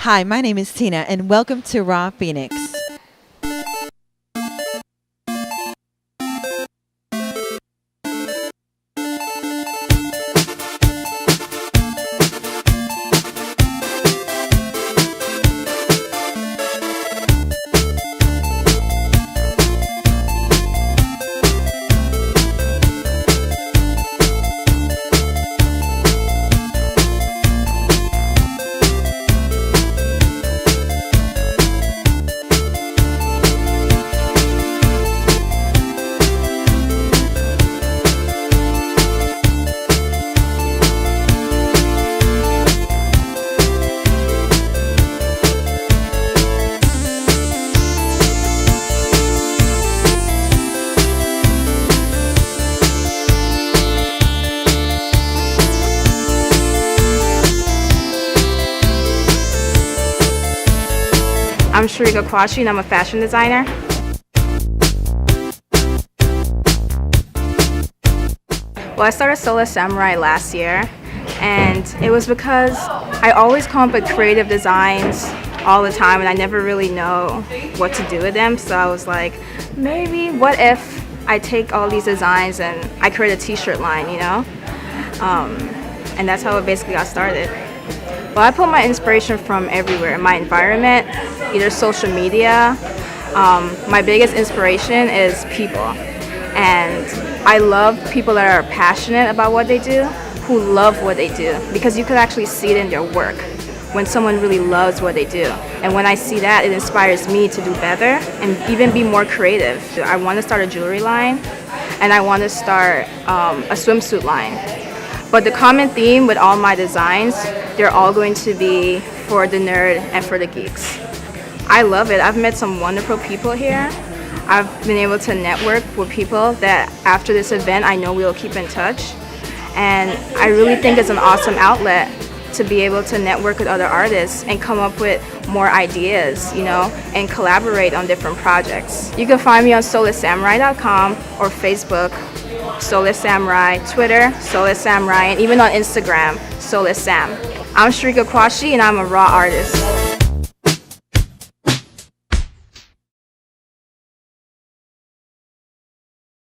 Hi, my name is Tina, and welcome to Raw Phoenix. I'm Sharika Kwashi and I'm a fashion designer. Well, I started Solar Samurai last year, and it was because I always come up with creative designs all the time and I never really know what to do with them. So I was like, maybe what if I take all these designs and I create a t-shirt line, you know? And that's how it basically got started. Well, I pull my inspiration from everywhere, my environment, either social media. My biggest inspiration is people. And I love people that are passionate about what they do, who love what they do, because you could actually see it in their work when someone really loves what they do. And when I see that, it inspires me to do better and even be more creative. I want to start a jewelry line, and I want to start a swimsuit line. But the common theme with all my designs, they're all going to be for the nerd and for the geeks. I love it. I've met some wonderful people here. I've been able to network with people that after this event, I know we'll keep in touch. And I really think it's an awesome outlet to be able to network with other artists and come up with more ideas, you know, and collaborate on different projects. You can find me on solarsamurai.com or Facebook, Solar Samurai, Twitter, Solar Samurai, and even on Instagram, Solar Sam. I'm Sharika Kwashi and I'm a raw artist.